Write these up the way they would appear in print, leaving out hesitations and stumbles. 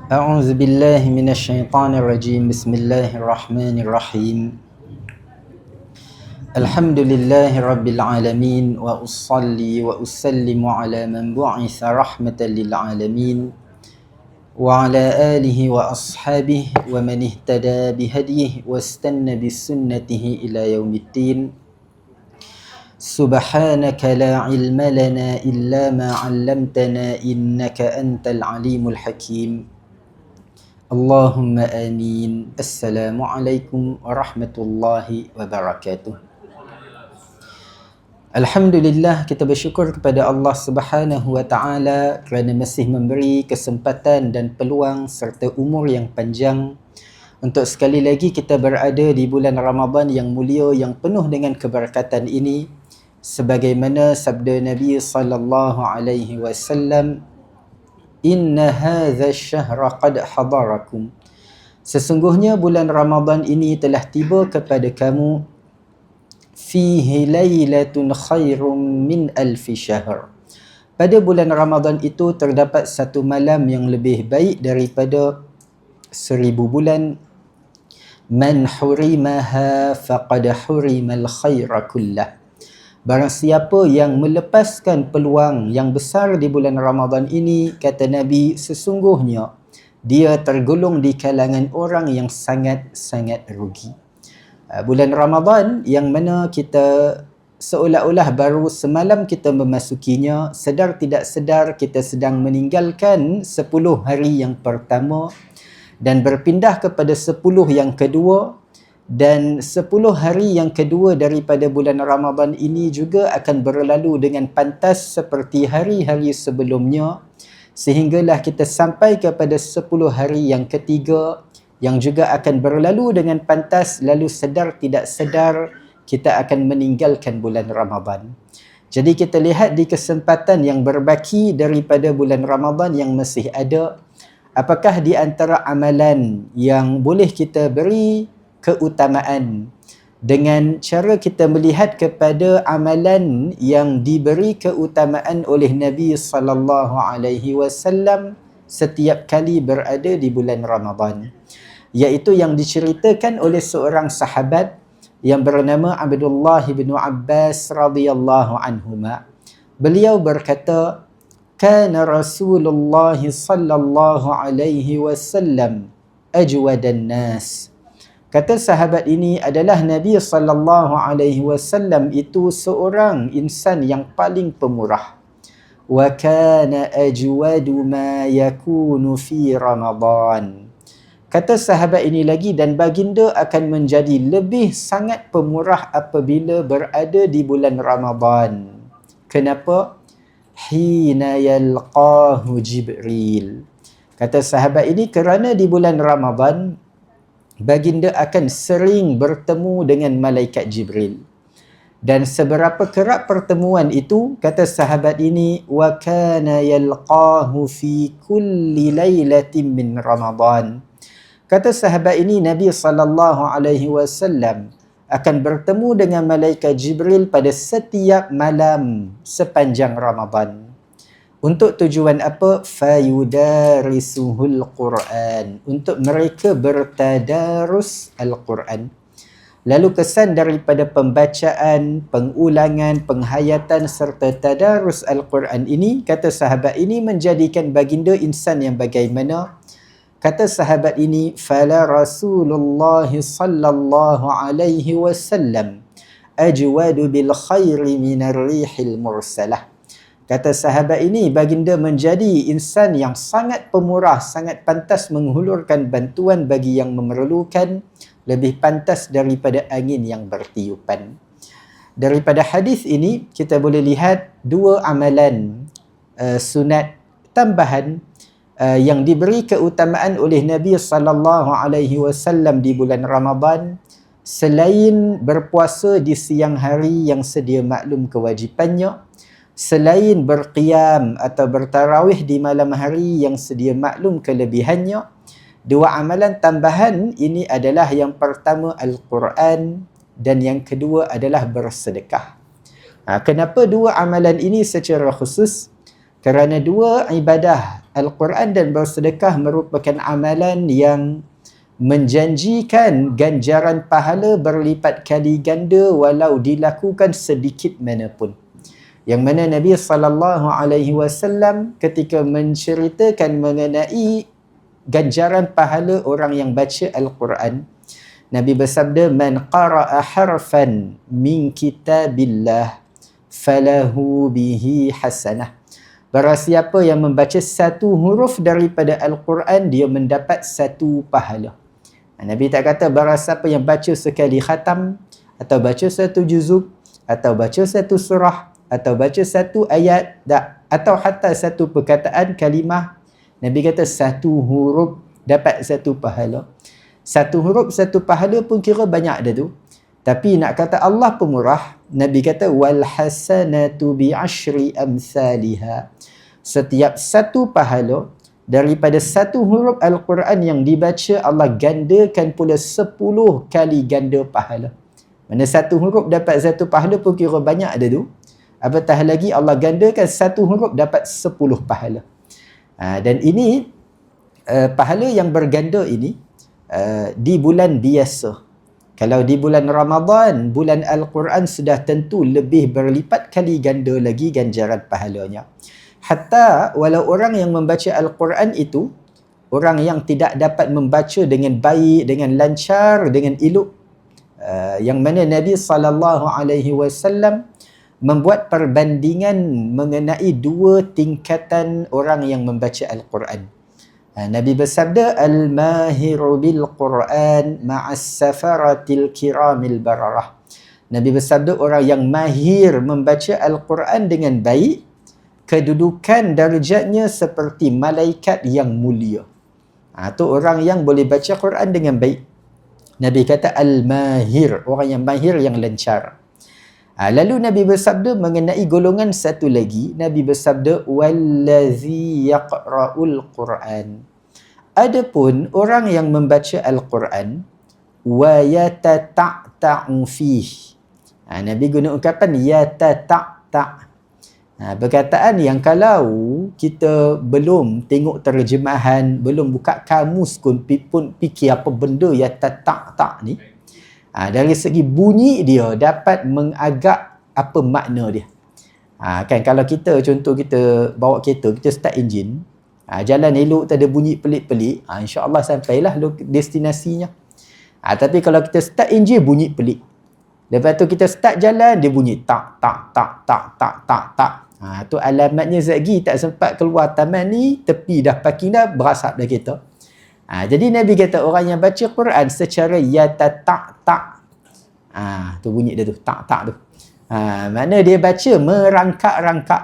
أعوذ بالله من الشيطان الرجيم بسم الله الرحمن الرحيم الحمد لله رب العالمين وأصلي وأسلم على من بعث رحمة للعالمين وعلى آله وأصحابه ومن اهتدى بهديه واستنى بسنته إلى يوم الدين سبحانك لا علم لنا إلا ما علمتنا إنك أنت العليم الحكيم Allahumma amin. Assalamualaikum warahmatullahi wabarakatuh. Alhamdulillah, kita bersyukur kepada Allah Subhanahu wa taala kerana masih memberi kesempatan dan peluang serta umur yang panjang untuk sekali lagi kita berada di bulan Ramadan yang mulia yang penuh dengan keberkatan ini, sebagaimana sabda Nabi sallallahu alaihi wasallam, Inna hadha syahra qad hadarakum. Sesungguhnya bulan Ramadan ini telah tiba kepada kamu. Fihi laylatun khairum min alfi syahr. Pada bulan Ramadan itu terdapat satu malam yang lebih baik daripada 1000 bulan. Man hurimaha faqad hurimal khaira kullah. Barang siapa yang melepaskan peluang yang besar di bulan Ramadan ini, kata Nabi, sesungguhnya dia tergolong di kalangan orang yang sangat-sangat rugi. Bulan Ramadan yang mana kita seolah-olah baru semalam kita memasukinya, sedar tidak sedar kita sedang meninggalkan 10 hari yang pertama dan berpindah kepada 10 yang kedua. Dan 10 hari yang kedua daripada bulan Ramadan ini juga akan berlalu dengan pantas seperti hari-hari sebelumnya, sehinggalah kita sampai kepada 10 hari yang ketiga yang juga akan berlalu dengan pantas, lalu sedar tidak sedar kita akan meninggalkan bulan Ramadan. Jadi kita lihat di kesempatan yang berbaki daripada bulan Ramadan yang masih ada, apakah di antara amalan yang boleh kita beri keutamaan dengan cara kita melihat kepada amalan yang diberi keutamaan oleh Nabi sallallahu alaihi wasallam setiap kali berada di bulan Ramadan, iaitu yang diceritakan oleh seorang sahabat yang bernama Abdullah bin Abbas radhiyallahu anhuma. Beliau berkata, kana Rasulullah sallallahu alaihi wasallam ajwadan nas. Kata sahabat ini adalah Nabi sallallahu alaihi wasallam itu seorang insan yang paling pemurah. Wa kana ajwadu ma yakunu fi Ramadan. Kata sahabat ini lagi, dan baginda akan menjadi lebih sangat pemurah apabila berada di bulan Ramadan. Kenapa? Hina yalqahu Jibril. Kata sahabat ini kerana di bulan Ramadan baginda akan sering bertemu dengan malaikat Jibril. Dan seberapa kerap pertemuan itu, kata sahabat ini, wa kana yalqahu fi kulli lailatin min Ramadan. Kata sahabat ini, Nabi sallallahu alaihi wasallam akan bertemu dengan malaikat Jibril pada setiap malam sepanjang Ramadan. Untuk tujuan apa? Fayudarisuhul Quran. Untuk mereka bertadarus Al-Quran. Lalu kesan daripada pembacaan, pengulangan, penghayatan serta tadarus Al-Quran ini, kata sahabat ini, menjadikan baginda insan yang bagaimana? Kata sahabat ini, fala Rasulullah sallallahu alaihi wasallam ajwadu bil khairi minar rihil mursalah. Kata sahabat ini, baginda menjadi insan yang sangat pemurah, sangat pantas menghulurkan bantuan bagi yang memerlukan, lebih pantas daripada angin yang bertiupan. Daripada hadis ini, kita boleh lihat dua amalan sunat tambahan yang diberi keutamaan oleh Nabi sallallahu alaihi wasallam di bulan Ramadan, selain berpuasa di siang hari yang sedia maklum kewajipannya, selain berqiyam atau bertarawih di malam hari yang sedia maklum kelebihannya. Dua amalan tambahan ini adalah yang pertama Al-Quran dan yang kedua adalah bersedekah. Kenapa dua amalan ini secara khusus? Kerana dua ibadah, Al-Quran dan bersedekah merupakan amalan yang menjanjikan ganjaran pahala berlipat kali ganda walau dilakukan sedikit manapun. Yang mana Nabi SAW ketika menceritakan mengenai ganjaran pahala orang yang baca Al-Quran, Nabi bersabda, man qara'a harfan min kitabillah falahu bihi hasanah. Barang siapa yang membaca satu huruf daripada Al-Quran, dia mendapat satu pahala. Nabi tak kata barang siapa yang baca sekali khatam, atau baca satu juzuk, atau baca satu surah, atau baca satu ayat, atau hatta satu perkataan kalimah. Nabi kata satu huruf dapat satu pahala. Satu huruf satu pahala pun kira banyak dah tu. Tapi nak kata Allah pemurah, Nabi kata wal hasanatu bi asyri amsalha. Setiap satu pahala daripada satu huruf Al-Quran yang dibaca, Allah gandakan pula 10 kali ganda pahala. Mana satu huruf dapat satu pahala pun kira banyak ada tu. Apatah lagi Allah gandakan satu huruf dapat 10 pahala. Dan ini pahala yang berganda ini di bulan biasa. Kalau di bulan Ramadan, bulan Al-Quran sudah tentu lebih berlipat kali ganda lagi ganjaran pahalanya. Hatta walau orang yang membaca Al-Quran itu, orang yang tidak dapat membaca dengan baik, dengan lancar, dengan elok, yang mana Nabi SAW membuat perbandingan mengenai dua tingkatan orang yang membaca Al-Quran. Nabi bersabda, al-mahiru bil-Quran ma'as safaratil kiramil bararah. Nabi bersabda, orang yang mahir membaca Al-Quran dengan baik, kedudukan darjatnya seperti malaikat yang mulia. Tu orang yang boleh baca Quran dengan baik. Nabi kata al-mahir, orang yang mahir, yang lancar. Lalu Nabi bersabda mengenai golongan satu lagi, Nabi bersabda wallazi yaqra'ul Quran. Adapun orang yang membaca Al-Quran wa yatata'ta'u fih. Nabi guna ungkapan yatata'. Perkataan yang kalau kita belum tengok terjemahan, belum buka kamus pun fikir apa benda yatata' ni. Dari segi bunyi dia dapat mengagak apa makna dia. Kan kalau kita, contoh kita bawa kereta, kita start enjin, jalan elok, tak ada bunyi pelik-pelik, insya-Allah sampailah destinasinya. Tapi kalau kita start enjin bunyi pelik. Lepas tu kita start jalan, dia bunyi tak. Tu alamatnya zagi tak sempat keluar taman ni, tepi dah parking dah, berasap dah kereta. Jadi Nabi kata orang yang baca Quran secara yatata'. Tu bunyi dia tu, tak tu. Mana dia baca merangkak-rangkak.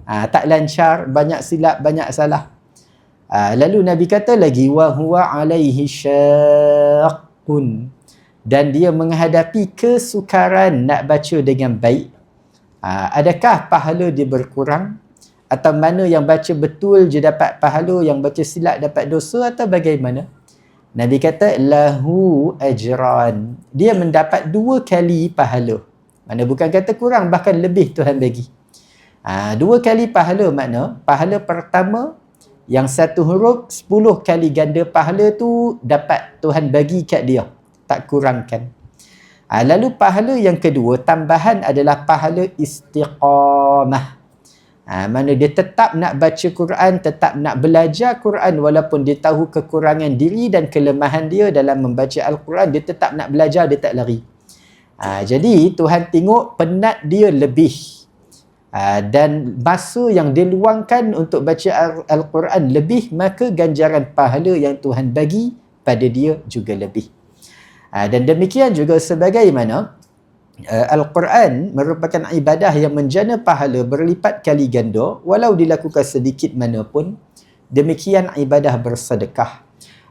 Tak lancar, banyak silap, banyak salah. Lalu Nabi kata lagi wa huwa alaihi syaqqun, dan dia menghadapi kesukaran nak baca dengan baik. Adakah pahala dia berkurang? Atau mana yang baca betul je dapat pahala, yang baca silap dapat dosa, atau bagaimana? Nabi kata lahu ajran, dia mendapat 2 kali pahala. Mana bukan kata kurang, bahkan lebih Tuhan bagi. 2 kali pahala makna, pahala pertama yang satu huruf 10 kali ganda pahala tu dapat Tuhan bagi kat dia, tak kurangkan. Lalu pahala yang kedua, tambahan adalah pahala istiqamah. Mana dia tetap nak baca Quran, tetap nak belajar Quran, walaupun dia tahu kekurangan diri dan kelemahan dia dalam membaca Al-Quran, dia tetap nak belajar, dia tak lari. Jadi Tuhan tengok penat dia lebih, dan masa yang dia luangkan untuk baca Al-Quran lebih, maka ganjaran pahala yang Tuhan bagi pada dia juga lebih. Dan demikian juga sebagaimana Al-Quran merupakan ibadah yang menjana pahala berlipat kali ganda walau dilakukan sedikit mana pun. Demikian ibadah bersedekah,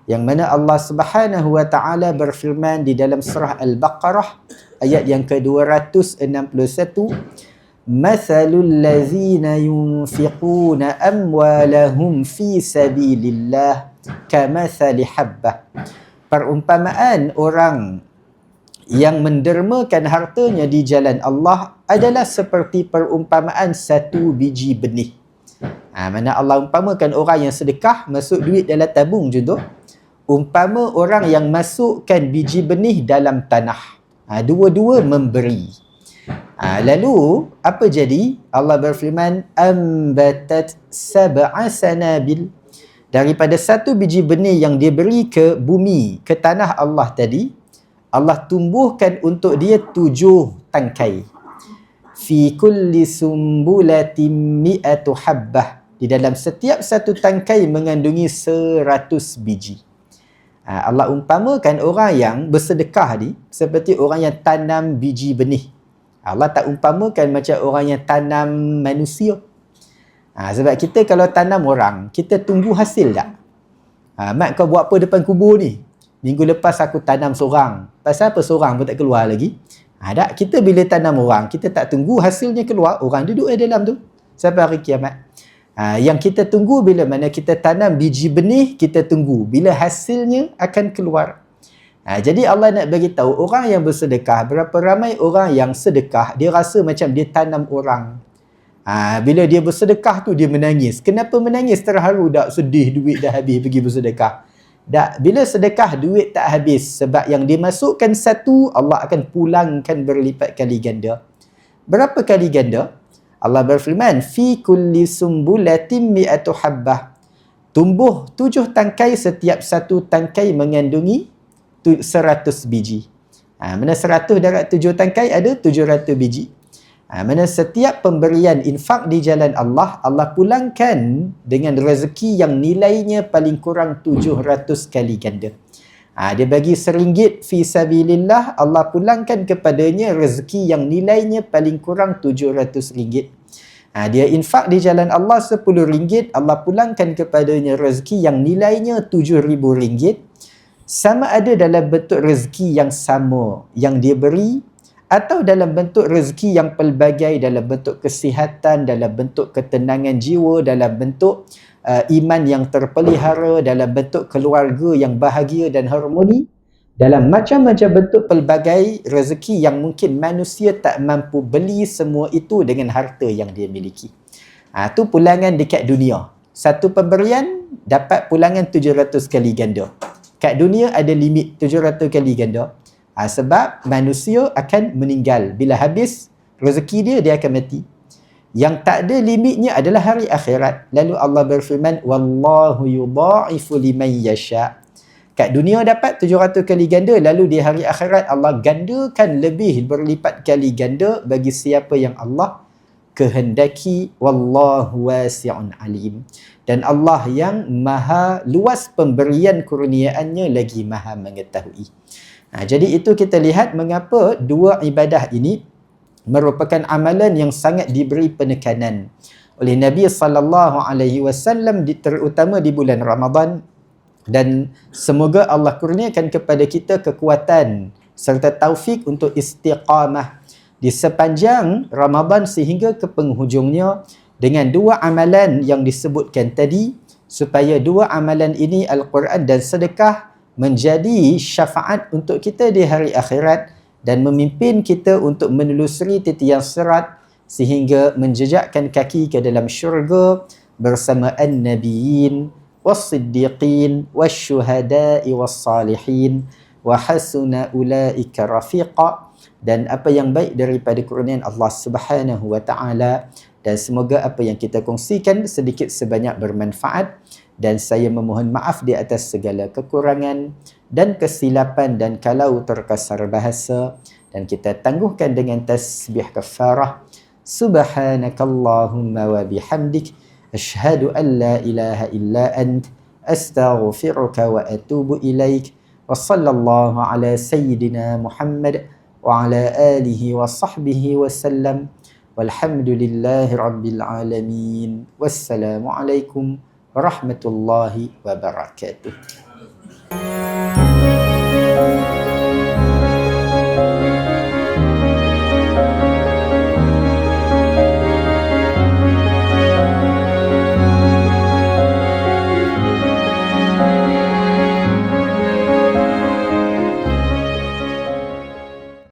yang mana Allah Subhanahu wa taala berfirman di dalam surah Al-Baqarah ayat yang ke-261, mathalul ladzina yunfiquna amwalahum fi sabilillah kamathali habbah. Perumpamaan orang yang mendermakan hartanya di jalan Allah adalah seperti perumpamaan satu biji benih. Mana Allah umpamakan orang yang sedekah masuk duit dalam tabung contoh, umpama orang yang masukkan biji benih dalam tanah. Dua-dua memberi. Lalu apa jadi? Allah berfirman, ambatat sab'a sanabil. Daripada satu biji benih yang dia beri ke bumi, ke tanah Allah tadi, Allah tumbuhkan untuk dia 7 tangkai. Fi kulli sumbulatin mi'atu habbah. Di dalam setiap satu tangkai mengandungi 100 biji. Allah umpamakan orang yang bersedekah ni seperti orang yang tanam biji benih. Allah tak umpamakan macam orang yang tanam manusia. Sebab kita kalau tanam orang, kita tunggu hasil tak? Mat, kau buat apa depan kubur ni? Minggu lepas aku tanam seorang. Pasal apa seorang pun tak keluar lagi? Tak, kita bila tanam orang, kita tak tunggu hasilnya keluar, orang duduk dalam tu sampai hari kiamat. Yang kita tunggu bila mana kita tanam biji benih, kita tunggu bila hasilnya akan keluar. Jadi Allah nak bagi tahu orang yang bersedekah, berapa ramai orang yang sedekah, dia rasa macam dia tanam orang. Bila dia bersedekah tu dia menangis. Kenapa menangis? Terharu tak? Sedih duit dah habis pergi bersedekah. Tak, bila sedekah duit tak habis, sebab yang dimasukkan satu Allah akan pulangkan berlipat kali ganda. Berapa kali ganda? Allah berfirman, fi kulli sumbulatin mi'atu habbah. Tumbuh 7 tangkai, setiap satu tangkai mengandungi 100 biji. Mana 100 darab 7 tangkai ada 700 biji. Mana setiap pemberian infak di jalan Allah, Allah pulangkan dengan rezeki yang nilainya paling kurang 700 kali ganda. Dia bagi RM1 fi sabilillah, Allah pulangkan kepadanya rezeki yang nilainya paling kurang RM700. Dia infak di jalan Allah RM10, Allah pulangkan kepadanya rezeki yang nilainya RM7,000. Sama ada dalam bentuk rezeki yang sama yang dia beri, atau dalam bentuk rezeki yang pelbagai, dalam bentuk kesihatan, dalam bentuk ketenangan jiwa, dalam bentuk iman yang terpelihara, dalam bentuk keluarga yang bahagia dan harmoni, dalam macam-macam bentuk pelbagai rezeki yang mungkin manusia tak mampu beli semua itu dengan harta yang dia miliki. Tu pulangan dekat dunia. Satu pemberian dapat pulangan 700 kali ganda. Kat dunia ada limit 700 kali ganda. Sebab manusia akan meninggal. Bila habis rezeki dia akan mati. Yang tak ada limitnya adalah hari akhirat. Lalu Allah berfirman, wallahu yudha'ifu liman yasha'. Kat dunia dapat 700 kali ganda, lalu di hari akhirat Allah gandakan lebih berlipat kali ganda bagi siapa yang Allah kehendaki. Wallahu wasi'un alim. Dan Allah yang maha luas pemberian kurniaannya lagi maha mengetahui. Jadi itu kita lihat mengapa dua ibadah ini merupakan amalan yang sangat diberi penekanan oleh Nabi SAW, terutama di bulan Ramadan. Dan semoga Allah kurniakan kepada kita kekuatan serta taufik untuk istiqamah di sepanjang Ramadan sehingga ke penghujungnya dengan dua amalan yang disebutkan tadi, supaya dua amalan ini, Al-Quran dan sedekah, menjadi syafaat untuk kita di hari akhirat dan memimpin kita untuk menelusuri titian sirat sehingga menjejakkan kaki ke dalam syurga bersama an-nabiyyin was-siddiqin wasyuhada'i was-salihin wa hasuna ulaika rafiqa. Dan apa yang baik daripada kurniaan Allah Subhanahu wa taala, dan semoga apa yang kita kongsikan sedikit sebanyak bermanfaat, dan saya memohon maaf di atas segala kekurangan dan kesilapan dan kalau terkasar bahasa, dan kita tangguhkan dengan tasbih kafarah. Subhanakallahumma wa bihamdik asyhadu an la ilaha illa ant astaghfiruka wa atubu ilaik. Wa sallallahu ala sayyidina Muhammad wa ala alihi wa sahbihi wa sallam. Walhamdulillahi rabbil alamin. Wassalamu alaikum warahmatullahi wabarakatuh.